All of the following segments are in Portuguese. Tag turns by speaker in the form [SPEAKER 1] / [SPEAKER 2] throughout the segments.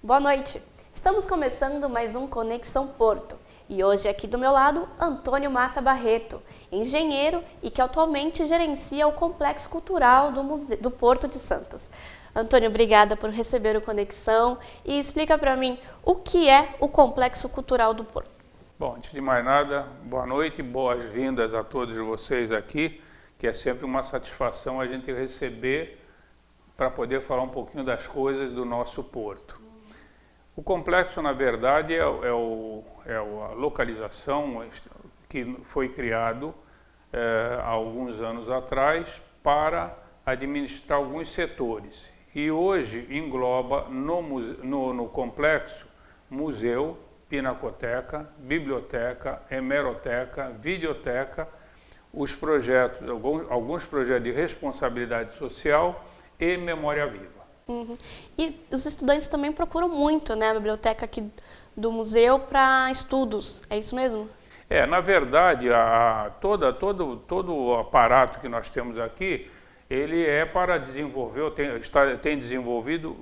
[SPEAKER 1] Boa noite! Estamos começando mais um Conexão Porto e hoje aqui do meu lado, Antônio Mata Barreto, engenheiro e que atualmente gerencia o Complexo Cultural do Porto de Santos. Antônio, obrigada por receber o Conexão e explica para mim o que é o Complexo Cultural do Porto.
[SPEAKER 2] Bom, antes de mais nada, boa noite, boas-vindas a todos vocês aqui, que é sempre uma satisfação a gente receber para poder falar um pouquinho das coisas do nosso porto. O complexo, na verdade, é a localização que foi criado há alguns anos atrás para administrar alguns setores. E hoje engloba no complexo museu, pinacoteca, biblioteca, hemeroteca, videoteca, os projetos, alguns projetos de responsabilidade social e memória viva.
[SPEAKER 1] Uhum. E os estudantes também procuram muito, né, a biblioteca aqui do museu para estudos, é isso mesmo?
[SPEAKER 2] Na verdade, todo o aparato que nós temos aqui, ele é para desenvolver, tem desenvolvido,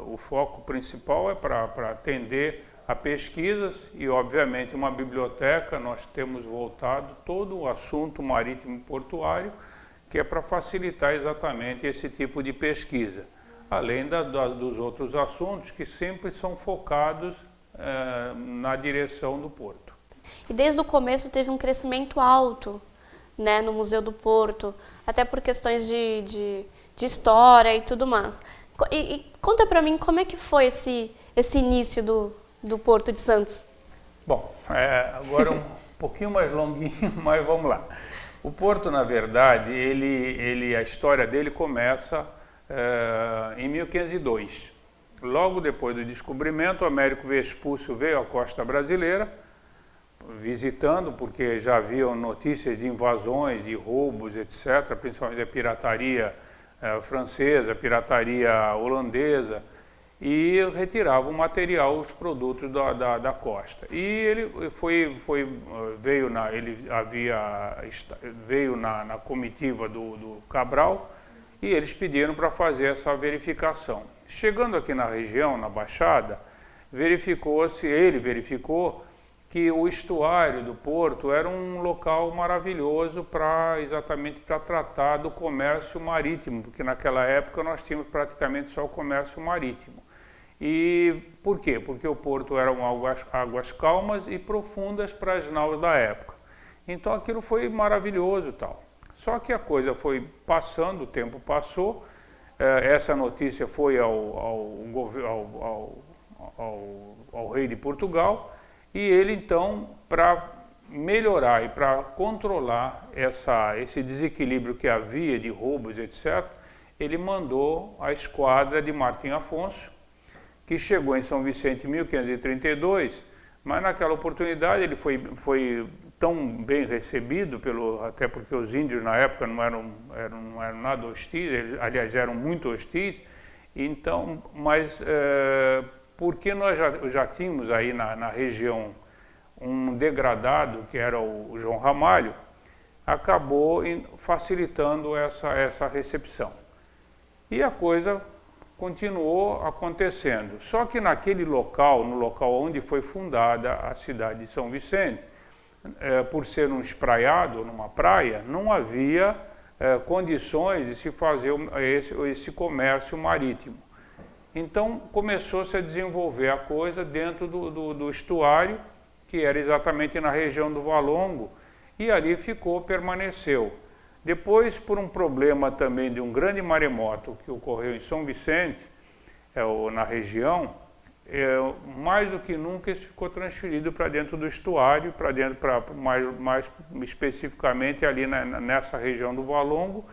[SPEAKER 2] o foco principal é para atender a pesquisas e, obviamente, uma biblioteca. Nós temos voltado todo o assunto marítimo e portuário, que é para facilitar exatamente esse tipo de pesquisa, além dos outros assuntos que sempre são focados na direção do porto.
[SPEAKER 1] E desde o começo teve um crescimento alto, né, no Museu do Porto, até por questões de história e tudo mais. E conta para mim como é que foi esse início do Porto de Santos.
[SPEAKER 2] Bom, agora um pouquinho mais longuinho, mas vamos lá. O Porto, na verdade, a história dele começa em 1502. Logo depois do descobrimento, Américo Vespúcio veio à costa brasileira, visitando, porque já haviam notícias de invasões, de roubos, etc., principalmente a pirataria francesa, pirataria holandesa, e retirava o material, os produtos da costa. E ele veio na comitiva do Cabral, e eles pediram para fazer essa verificação. Chegando aqui na região, na Baixada, ele verificou que o estuário do Porto era um local maravilhoso exatamente para tratar do comércio marítimo, porque naquela época nós tínhamos praticamente só o comércio marítimo. E por quê? Porque o Porto eram águas calmas e profundas para as naus da época. Então aquilo foi maravilhoso e tal. Só que a coisa foi passando, o tempo passou, essa notícia foi ao rei de Portugal, e ele então, para melhorar e para controlar esse desequilíbrio que havia de roubos, etc., ele mandou a esquadra de Martim Afonso, que chegou em São Vicente em 1532, mas naquela oportunidade ele foi tão bem recebido, até porque os índios na época não eram nada hostis, eles, aliás, eram muito hostis, então, mas porque nós já tínhamos aí na região um degradado, que era o João Ramalho, acabou facilitando essa recepção. E a coisa continuou acontecendo. Só que naquele local, no local onde foi fundada a cidade de São Vicente, por ser um espraiado, numa praia, não havia condições de se fazer esse comércio marítimo. Então começou-se a desenvolver a coisa dentro do estuário, que era exatamente na região do Valongo, e ali permaneceu. Depois, por um problema também de um grande maremoto que ocorreu em São Vicente, na região, mais do que nunca isso ficou transferido para dentro do estuário, mais especificamente ali nessa região do Valongo.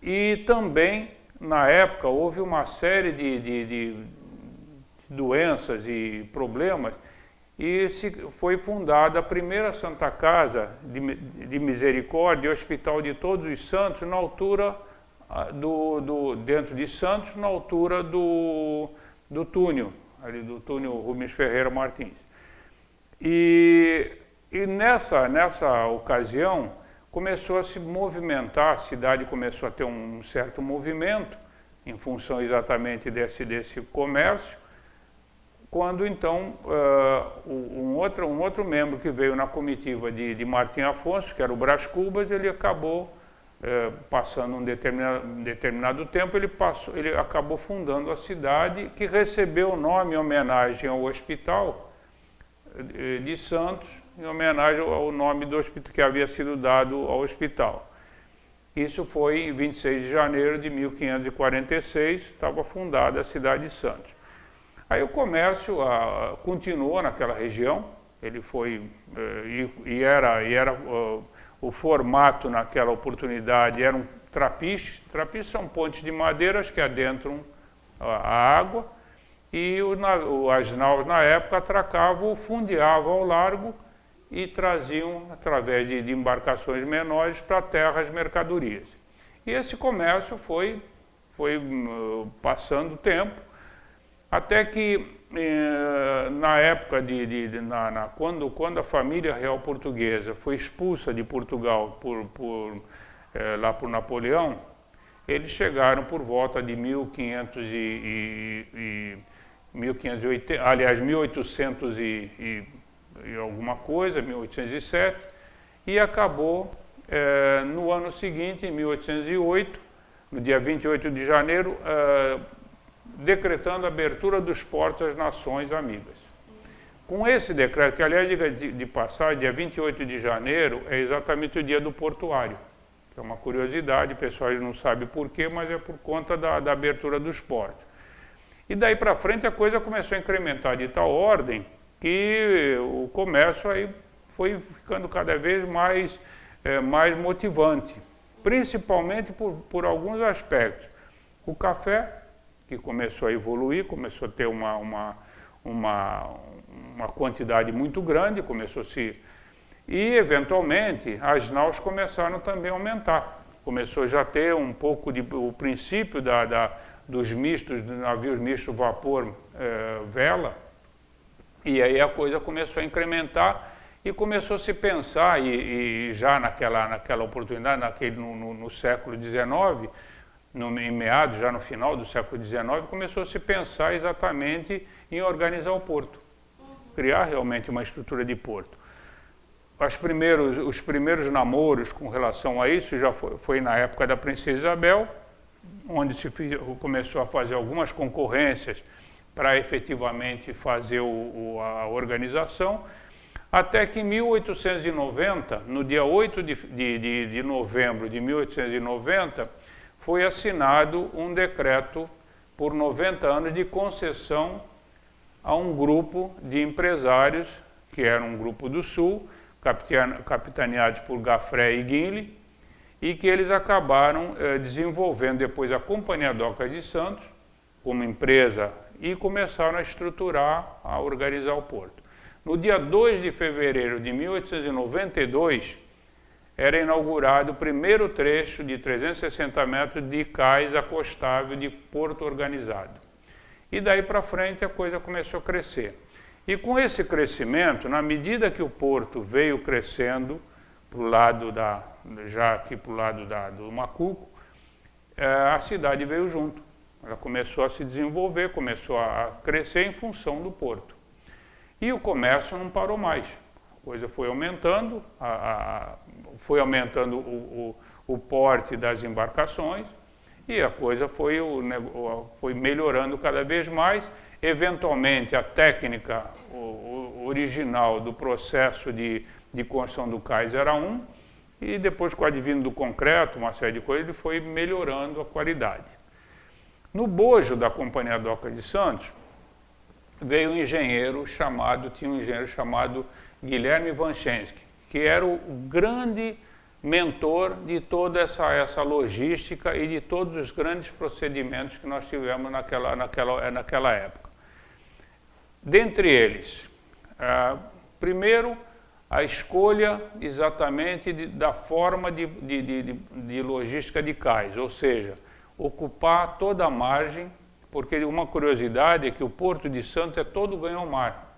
[SPEAKER 2] E também, na época, houve uma série de doenças e problemas, e foi fundada a primeira Santa Casa de Misericórdia, Hospital de Todos os Santos, na altura dentro de Santos, na altura do túnel, ali do túnel Rubens Ferreira Martins. E nessa ocasião começou a se movimentar, a cidade começou a ter um certo movimento, em função exatamente desse comércio, quando então um outro membro que veio na comitiva de Martim Afonso, que era o Brás Cubas, ele acabou passando um determinado tempo, ele acabou fundando a cidade, que recebeu o nome em homenagem ao hospital de Santos, em homenagem ao nome do hospital que havia sido dado ao hospital. Isso foi em 26 de janeiro de 1546, estava fundada a cidade de Santos. Aí o comércio continuou naquela região, ele foi, o formato naquela oportunidade eram trapiches. Trapiches são pontes de madeiras que adentram a água, e as naus na época atracavam, fundeavam ao largo e traziam, através de embarcações menores, para a terra as mercadorias. E esse comércio foi passando o tempo, até que na época quando a família real portuguesa foi expulsa de Portugal lá por Napoleão, eles chegaram por volta de 1800 e alguma coisa, 1807, e acabou no ano seguinte, em 1808, no dia 28 de janeiro, decretando a abertura dos portos às nações amigas. Com esse decreto, que aliás, diga de passagem, dia 28 de janeiro é exatamente o dia do portuário, que é uma curiosidade, o pessoal não sabe por quê, mas é por conta da abertura dos portos. E daí para frente a coisa começou a incrementar de tal ordem que o comércio aí foi ficando cada vez mais motivante, principalmente por alguns aspectos. O café, que começou a evoluir, começou a ter uma quantidade muito grande, e eventualmente as naus começaram também a aumentar. Começou já a ter um pouco o princípio dos navios mistos vapor-vela, e aí a coisa começou a incrementar e começou a se pensar, e já naquela oportunidade, no século XIX, em meados, já no final do século XIX, começou a se pensar exatamente em organizar o porto, criar realmente uma estrutura de porto. Os primeiros namoros com relação a isso já foi na época da Princesa Isabel, onde se começou a fazer algumas concorrências para efetivamente fazer a organização, até que em 1890, no dia 8 de novembro de 1890, foi assinado um decreto por 90 anos de concessão a um grupo de empresários, que era um grupo do Sul, capitaneados por Gaffré e Guinle, e que eles acabaram desenvolvendo depois a Companhia Docas de Santos como empresa e começaram a estruturar, a organizar o porto. No dia 2 de fevereiro de 1892, era inaugurado o primeiro trecho de 360 metros de cais acostável de porto organizado. E daí para frente a coisa começou a crescer. E com esse crescimento, na medida que o porto veio crescendo, do lado do Macuco, a cidade veio junto. Ela começou a se desenvolver, começou a crescer em função do porto. E o comércio não parou mais. A coisa foi aumentando, o porte das embarcações, e a coisa foi melhorando cada vez mais. Eventualmente, a técnica original do processo de construção do cais era e depois, com o advento do concreto, uma série de coisas, ele foi melhorando a qualidade. No bojo da Companhia Docas de Santos, veio tinha um engenheiro chamado Guilherme Vanchensky, que era o grande mentor de toda essa logística e de todos os grandes procedimentos que nós tivemos naquela época. Dentre eles, primeiro, a escolha exatamente da forma de logística de cais, ou seja, ocupar toda a margem, porque uma curiosidade é que o Porto de Santos é todo ganho-mar.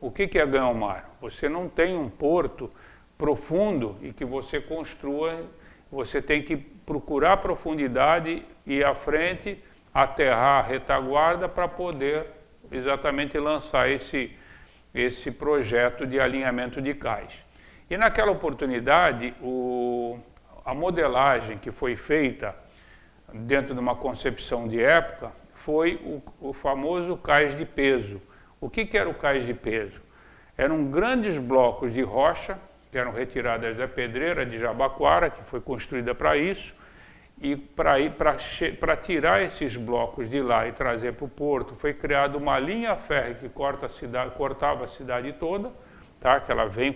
[SPEAKER 2] O que é ganho-mar? Você não tem um porto profundo e que você construa, você tem que procurar profundidade e à frente, aterrar a retaguarda para poder exatamente lançar esse projeto de alinhamento de cais. E naquela oportunidade, a modelagem que foi feita dentro de uma concepção de época foi o famoso cais de peso. O que era o cais de peso? Eram grandes blocos de rocha que eram retiradas da pedreira de Jabaquara, que foi construída para isso, e para tirar esses blocos de lá e trazer para o porto, foi criada uma linha férrea que cortava a cidade toda, tá? Que ela vem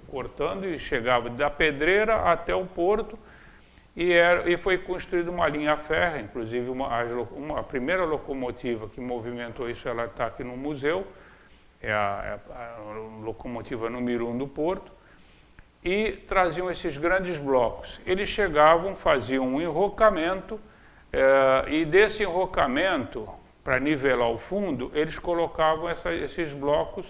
[SPEAKER 2] cortando e chegava da pedreira até o porto, e foi construída uma linha férrea, inclusive a primeira locomotiva que movimentou isso, ela está aqui no museu, é a locomotiva número 1 do porto, e traziam esses grandes blocos. Eles chegavam, faziam um enrocamento, e desse enrocamento, para nivelar o fundo, eles colocavam esses blocos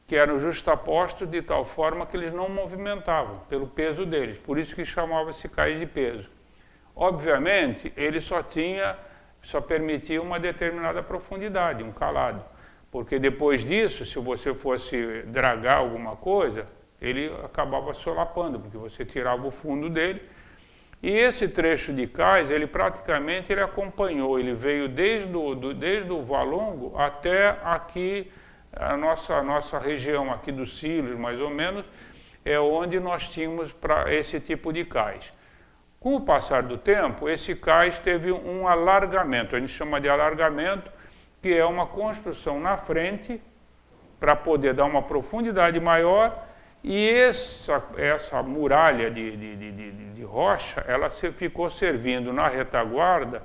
[SPEAKER 2] que eram justapostos de tal forma que eles não movimentavam, pelo peso deles, por isso que chamava-se cais de peso. Obviamente, ele só permitia uma determinada profundidade, um calado, porque depois disso, se você fosse dragar alguma coisa, ele acabava solapando, porque você tirava o fundo dele. E esse trecho de cais, ele praticamente acompanhou, ele veio desde o Valongo até aqui, a nossa região aqui dos Silos, mais ou menos, é onde nós tínhamos para esse tipo de cais. Com o passar do tempo, esse cais teve um alargamento, a gente chama de alargamento, que é uma construção na frente, para poder dar uma profundidade maior, e essa muralha de rocha, ela ficou servindo na retaguarda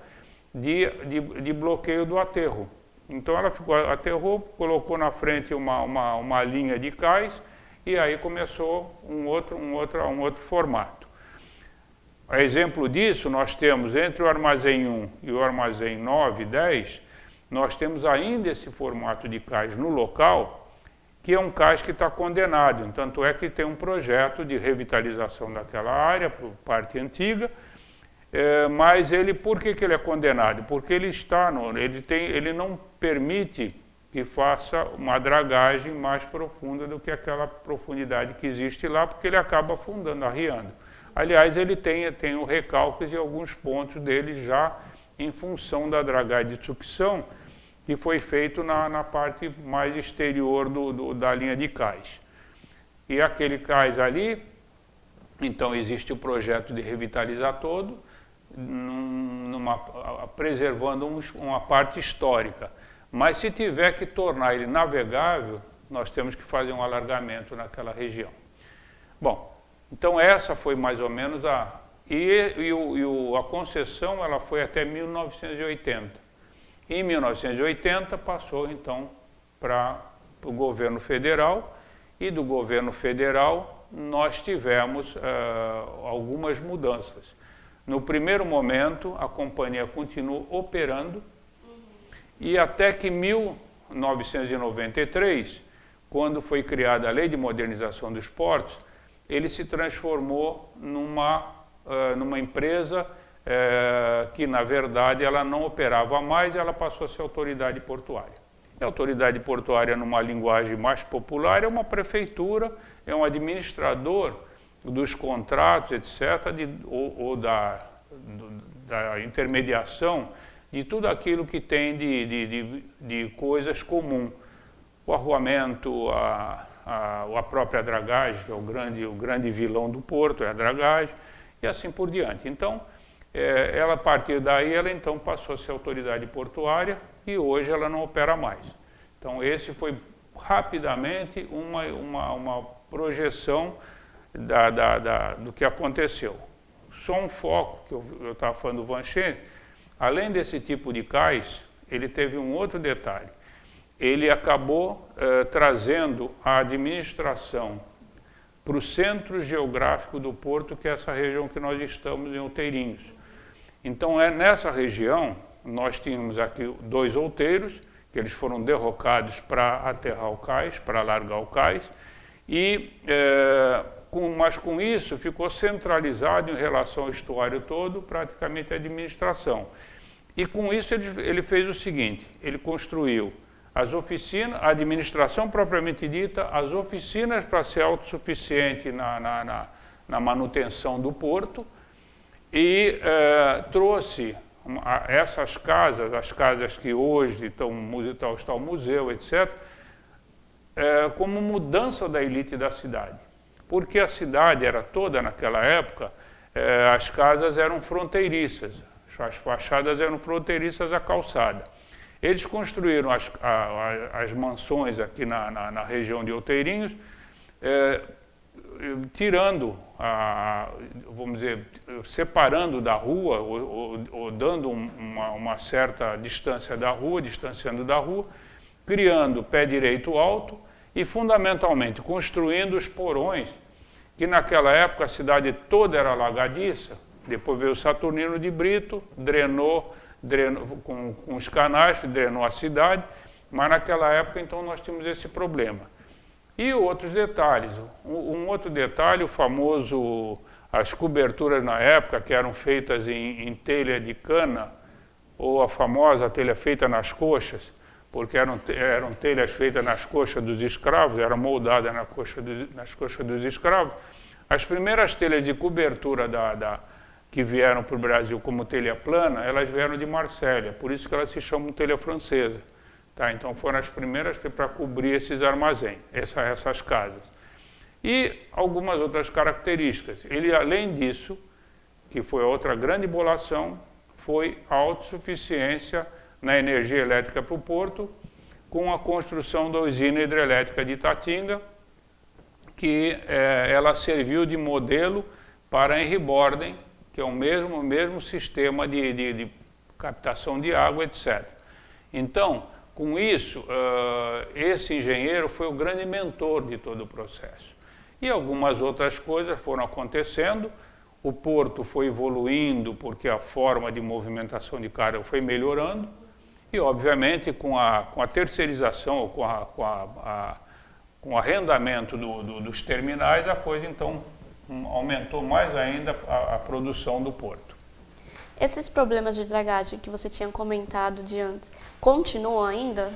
[SPEAKER 2] de bloqueio do aterro. Então ela aterrou, colocou na frente uma linha de cais, e aí começou um outro formato. A exemplo disso, nós temos entre o armazém 1 e o armazém 9 e 10, nós temos ainda esse formato de cais no local, que é um cais que está condenado, tanto é que tem um projeto de revitalização daquela área, por parte antiga, mas por que ele é condenado? Porque ele não permite que faça uma dragagem mais profunda do que aquela profundidade que existe lá, porque ele acaba afundando, arriando. Aliás, ele tem o recálculos e alguns pontos dele já em função da dragagem de sucção, que foi feito na parte mais exterior da linha de cais. E aquele cais ali, então existe o projeto de revitalizar todo, preservando uma parte histórica. Mas se tiver que tornar ele navegável, nós temos que fazer um alargamento naquela região. Bom, então essa foi mais ou menos a concessão, ela foi até 1980. Em 1980 passou então para o governo federal, e do governo federal nós tivemos algumas mudanças. No primeiro momento a companhia continuou operando, e até que 1993, quando foi criada a Lei de Modernização dos Portos, ele se transformou numa empresa que, na verdade, ela não operava mais, ela passou a ser autoridade portuária. A autoridade portuária, numa linguagem mais popular, é uma prefeitura, é um administrador dos contratos, etc., ou da intermediação de tudo aquilo que tem de coisas comuns. O arruamento, a própria dragagem, que é o grande vilão do porto, é a dragagem, e assim por diante. Então, a partir daí, ela então passou a ser autoridade portuária, e hoje ela não opera mais. Então, esse foi rapidamente uma projeção do que aconteceu. Só um foco, que eu estava falando do Vanchene, além desse tipo de cais, ele teve um outro detalhe. Ele acabou trazendo a administração para o centro geográfico do porto, que é essa região que nós estamos, em Outeirinhos. Então, nessa região, nós tínhamos aqui 2 outeiros, que eles foram derrocados para aterrar o cais, para largar o cais, mas com isso ficou centralizado em relação ao estuário todo, praticamente a administração. E com isso ele fez o seguinte, ele construiu as oficinas, a administração propriamente dita, as oficinas para ser autossuficiente na manutenção do porto, e trouxe essas casas, as casas que hoje está o museu, etc., como mudança da elite da cidade. Porque a cidade era toda, naquela época, as casas eram fronteiriças, as fachadas eram fronteiriças à calçada. Eles construíram as mansões aqui na região de Outeirinhos, tirando, vamos dizer, separando da rua, ou dando uma certa distância da rua, distanciando da rua, criando pé direito alto e, fundamentalmente, construindo os porões, que naquela época a cidade toda era alagadiça. Depois veio o Saturnino de Brito, drenou com os canais, drenou a cidade, mas naquela época então nós tínhamos esse problema. E outros detalhes, um outro detalhe, o famoso, as coberturas na época que eram feitas em telha de cana, ou a famosa telha feita nas coxas, porque eram telhas feitas nas coxas dos escravos, eram moldadas nas coxas dos escravos. As primeiras telhas de cobertura que vieram para o Brasil como telha plana, elas vieram de Marsella, por isso que elas se chamam telha francesa. Tá? Então foram as primeiras para cobrir esses armazéns, essas casas. E algumas outras características. Ele, além disso, que foi outra grande bolação, foi a autossuficiência na energia elétrica para o porto, com a construção da usina hidrelétrica de Itatinga, que ela serviu de modelo para Henry Borden, que é o mesmo sistema de captação de água, etc. Então, com isso, esse engenheiro foi o grande mentor de todo o processo. E algumas outras coisas foram acontecendo, o porto foi evoluindo porque a forma de movimentação de carga foi melhorando, e obviamente com a terceirização, ou com o arrendamento dos terminais, a coisa então aumentou mais ainda a produção do porto.
[SPEAKER 1] Esses problemas de dragagem que você tinha comentado de antes, continuam ainda?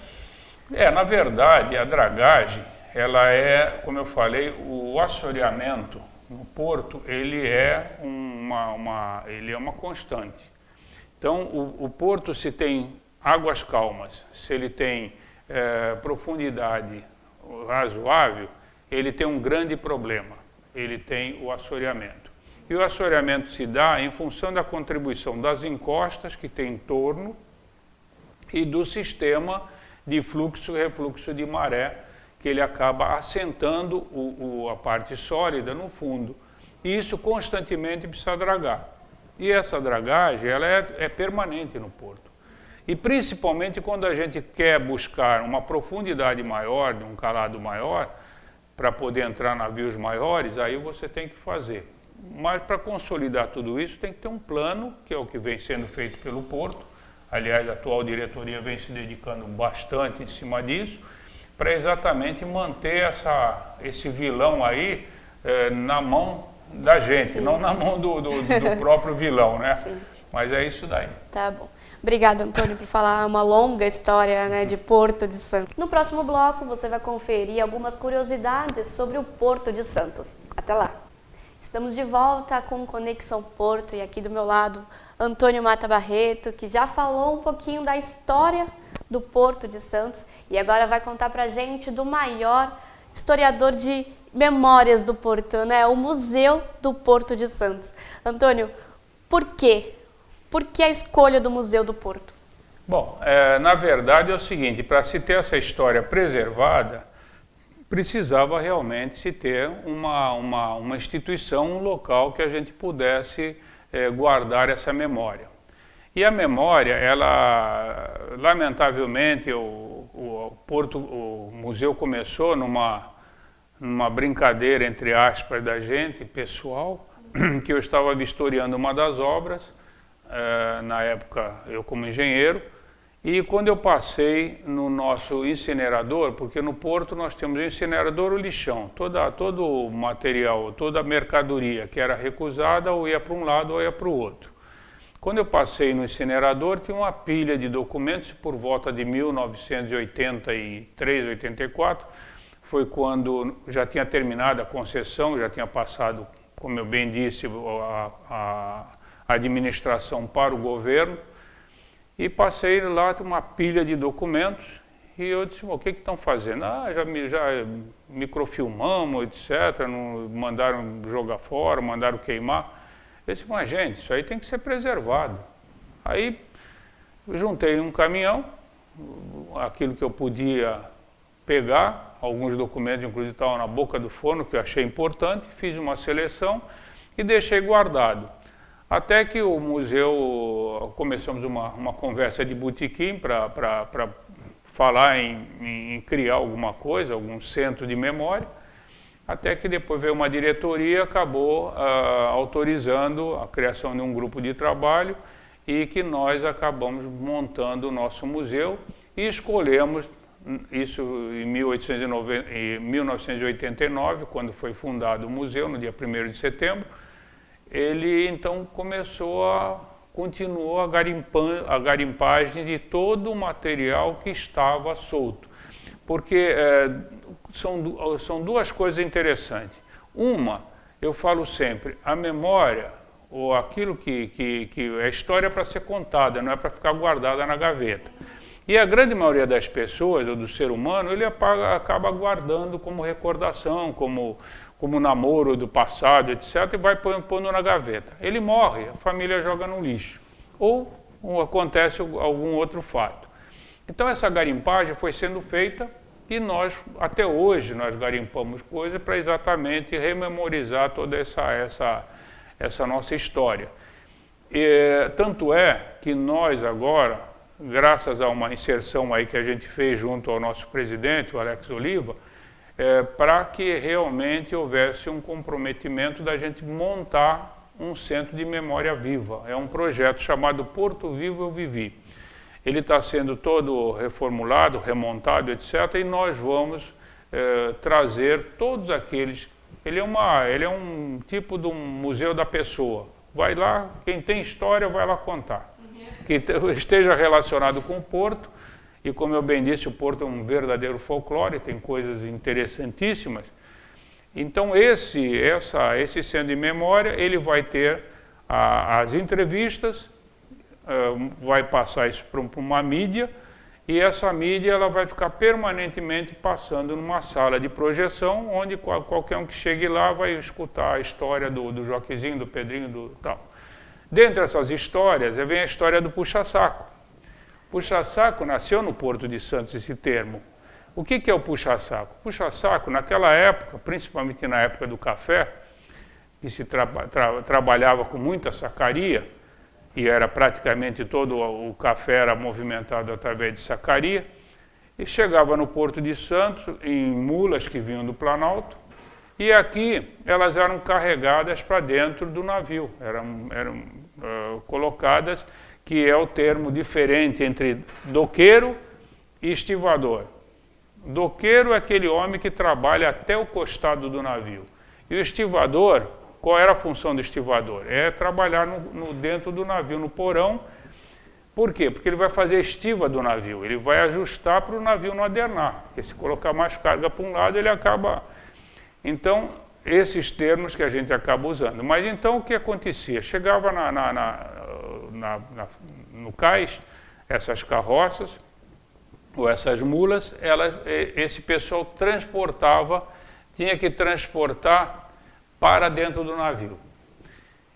[SPEAKER 2] Na verdade, a dragagem, ela é, como eu falei, o assoreamento no porto, ele é uma constante. Então, o porto, se tem águas calmas, se ele tem profundidade razoável, ele tem um grande problema, ele tem o assoreamento. E o assoreamento se dá em função da contribuição das encostas que tem em torno e do sistema de fluxo e refluxo de maré, que ele acaba assentando a parte sólida no fundo. E isso constantemente precisa dragar. E essa dragagem ela é permanente no porto. E principalmente quando a gente quer buscar uma profundidade maior, de um calado maior, para poder entrar navios maiores, aí você tem que fazer. Mas para consolidar tudo isso tem que ter um plano, que é o que vem sendo feito pelo porto. Aliás, a atual diretoria vem se dedicando bastante em cima disso, para exatamente manter esse vilão aí na mão da gente, sim, não na mão do próprio vilão, né? Sim. Mas é isso daí.
[SPEAKER 1] Tá bom. Obrigada, Antônio, por falar uma longa história, né, de Porto de Santos. No próximo bloco, você vai conferir algumas curiosidades sobre o Porto de Santos. Até lá. Estamos de volta com Conexão Porto e aqui do meu lado, Antônio Mata Barreto, que já falou um pouquinho da história do Porto de Santos e agora vai contar pra gente do maior historiador de memórias do Porto, né? O Museu do Porto de Santos. Antônio, por quê? Por que a escolha do Museu do Porto?
[SPEAKER 2] Bom, na verdade é o seguinte, para se ter essa história preservada, precisava realmente se ter uma instituição, um local que a gente pudesse guardar essa memória. E a memória, ela, lamentavelmente, o museu começou numa brincadeira, entre aspas, da gente, pessoal, que eu estava vistoriando uma das obras, na época eu como engenheiro, e quando eu passei no nosso incinerador, porque no porto nós temos o incinerador, o lixão, todo o material, toda a mercadoria que era recusada ou ia para um lado ou ia para o outro. Quando eu passei no incinerador, tinha uma pilha de documentos, por volta de 1983, 84, foi quando já tinha terminado a concessão, já tinha passado, como eu bem disse, a administração para o governo, e passei lá, tem uma pilha de documentos, e eu disse, o que estão fazendo? Já microfilmamos, etc., não, mandaram jogar fora, mandaram queimar. Eu disse, mas gente, isso aí tem que ser preservado. Aí juntei um caminhão, aquilo que eu podia pegar, alguns documentos inclusive estavam na boca do forno, que eu achei importante, fiz uma seleção e deixei guardado. Até que o museu, começamos uma conversa de botequim para falar em criar alguma coisa, algum centro de memória, até que depois veio uma diretoria, acabou autorizando a criação de um grupo de trabalho e que nós acabamos montando o nosso museu e escolhemos, isso em 1989, quando foi fundado o museu, no dia 1º de setembro, ele então continuou a garimpagem de todo o material que estava solto. Porque são duas coisas interessantes. Uma, eu falo sempre, a memória, ou aquilo que é história para ser contada, não é para ficar guardada na gaveta. E a grande maioria das pessoas, ou do ser humano, ele acaba guardando como recordação, como namoro do passado, etc., e vai pondo na gaveta. Ele morre, a família joga no lixo. Ou acontece algum outro fato. Então essa garimpagem foi sendo feita e nós, até hoje, nós garimpamos coisas para exatamente rememorizar toda essa nossa história. Tanto é que nós agora, graças a uma inserção aí que a gente fez junto ao nosso presidente, o Alex Oliva, para que realmente houvesse um comprometimento da gente montar um centro de memória viva. É um projeto chamado Porto Vivo Eu Vivi. Ele está sendo todo reformulado, remontado, etc., e nós vamos trazer todos aqueles... Ele é um tipo de um museu da pessoa. Vai lá, quem tem história vai lá contar. Que esteja relacionado com o Porto, e como eu bem disse, o Porto é um verdadeiro folclore, tem coisas interessantíssimas. Então esse centro de memória, ele vai ter as entrevistas, vai passar isso para uma mídia, e essa mídia ela vai ficar permanentemente passando numa sala de projeção, onde qualquer um que chegue lá vai escutar a história do Joaquizinho, do Pedrinho, do tal. Dentre essas histórias, vem a história do puxa-saco. Puxa-saco nasceu no Porto de Santos, esse termo. O que é o puxa-saco? Puxa-saco, naquela época, principalmente na época do café, que se trabalhava com muita sacaria, e era praticamente todo o café era movimentado através de sacaria, e chegava no Porto de Santos em mulas que vinham do Planalto, e aqui elas eram carregadas para dentro do navio, eram colocadas, que é o termo diferente entre doqueiro e estivador. Doqueiro é aquele homem que trabalha até o costado do navio. E o estivador, qual era a função do estivador? É trabalhar dentro do navio, no porão. Por quê? Porque ele vai fazer a estiva do navio, ele vai ajustar para o navio não adernar, porque se colocar mais carga para um lado, ele acaba... Então, esses termos que a gente acaba usando. Mas então o que acontecia? Chegava no cais, essas carroças, ou essas mulas, esse pessoal tinha que transportar para dentro do navio.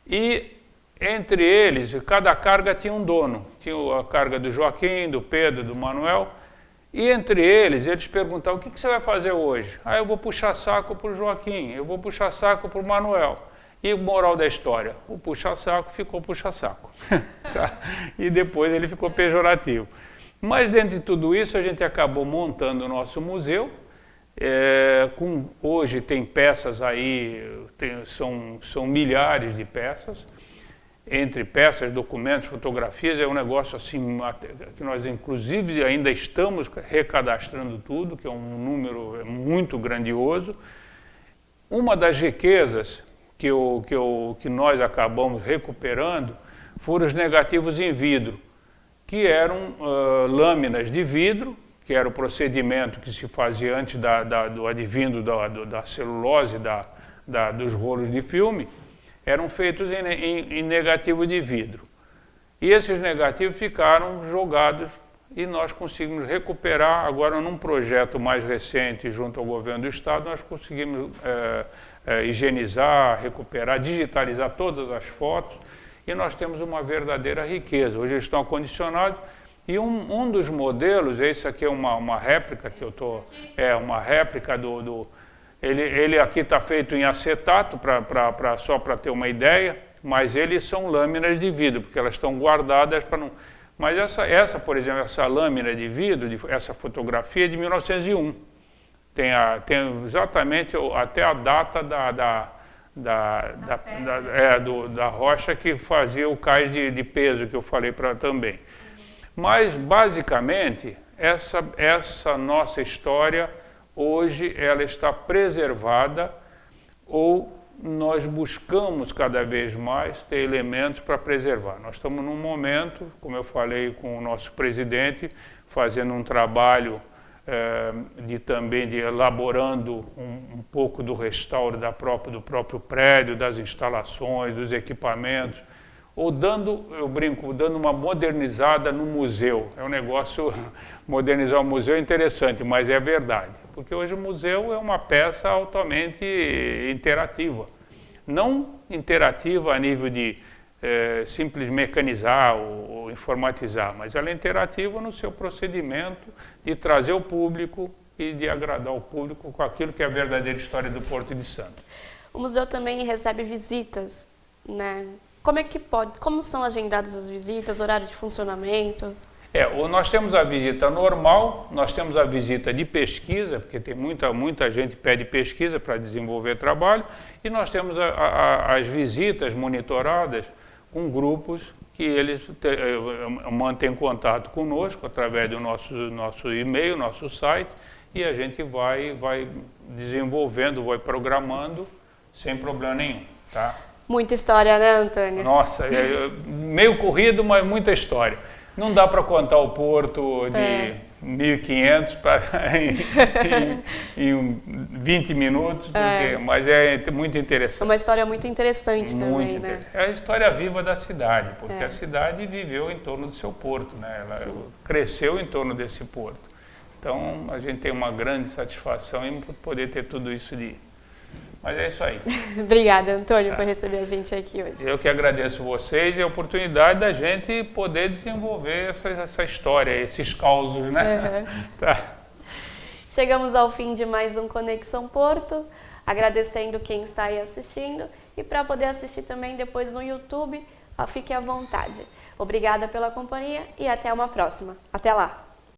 [SPEAKER 2] E entre eles, cada carga tinha um dono. Tinha a carga do Joaquim, do Pedro, do Manuel. E entre eles perguntavam, o que você vai fazer hoje? Eu vou puxar saco para o Joaquim, eu vou puxar saco para o Manuel. E moral da história, o puxa-saco ficou puxa-saco. Tá? E depois ele ficou pejorativo. Mas dentro de tudo isso a gente acabou montando o nosso museu. Hoje tem peças aí, são milhares de peças. Entre peças, documentos, fotografias, é um negócio assim, que nós inclusive ainda estamos recadastrando tudo, que é um número muito grandioso. Uma das riquezas que nós acabamos recuperando furos negativos em vidro, que eram lâminas de vidro, que era o procedimento que se fazia antes do advindo da celulose, dos rolos de filme, eram feitos em negativo de vidro. E esses negativos ficaram jogados e nós conseguimos recuperar. Agora, num projeto mais recente, junto ao governo do estado, nós conseguimos higienizar, recuperar, digitalizar todas as fotos e nós temos uma verdadeira riqueza. Hoje eles estão acondicionados e um dos modelos, esse aqui é uma réplica que eu estou... uma réplica ele aqui está feito em acetato, só para ter uma ideia, mas eles são lâminas de vidro, porque elas estão guardadas para não... Mas por exemplo, essa lâmina de vidro, essa fotografia é de 1901. Tem exatamente até a data da rocha que fazia o cais de peso, que eu falei também. Mas, basicamente, essa nossa história, hoje, ela está preservada, ou nós buscamos cada vez mais ter elementos para preservar. Nós estamos num momento, como eu falei com o nosso presidente, fazendo um trabalho também de elaborando um pouco do restauro do próprio prédio, das instalações, dos equipamentos, ou eu brinco, dando uma modernizada no museu. É um negócio, modernizar o museu é interessante, mas é verdade. Porque hoje o museu é uma peça altamente interativa. Não interativa a nível de simples mecanizar ou informatizar, mas ela é interativa no seu procedimento de trazer o público e de agradar o público com aquilo que é a verdadeira história do Porto de Santos.
[SPEAKER 1] O museu também recebe visitas, né? Como são agendadas as visitas, horário de funcionamento?
[SPEAKER 2] Nós temos a visita normal, nós temos a visita de pesquisa, porque tem muita gente que pede pesquisa para desenvolver trabalho, e nós temos as visitas monitoradas com grupos que eles mantêm contato conosco através do nosso e-mail, nosso site, e a gente vai desenvolvendo, vai programando sem problema nenhum, tá?
[SPEAKER 1] Muita história, né, Antônio?
[SPEAKER 2] Nossa, meio corrido, mas muita história. Não dá para contar o Porto de 1500 em 20 minutos, mas é muito interessante.
[SPEAKER 1] É uma história muito interessante também, né?
[SPEAKER 2] É a história viva da cidade, porque a cidade viveu em torno do seu porto, né? Ela cresceu em torno desse porto. Então, a gente tem uma grande satisfação em poder ter tudo isso Mas é isso aí.
[SPEAKER 1] Obrigada, Antônio, por receber a gente aqui hoje.
[SPEAKER 2] Eu que agradeço vocês e a oportunidade da gente poder desenvolver essa história, esses causos, né? Tá.
[SPEAKER 1] Chegamos ao fim de mais um Conexão Porto, agradecendo quem está aí assistindo e para poder assistir também depois no YouTube, fique à vontade. Obrigada pela companhia e até uma próxima. Até lá!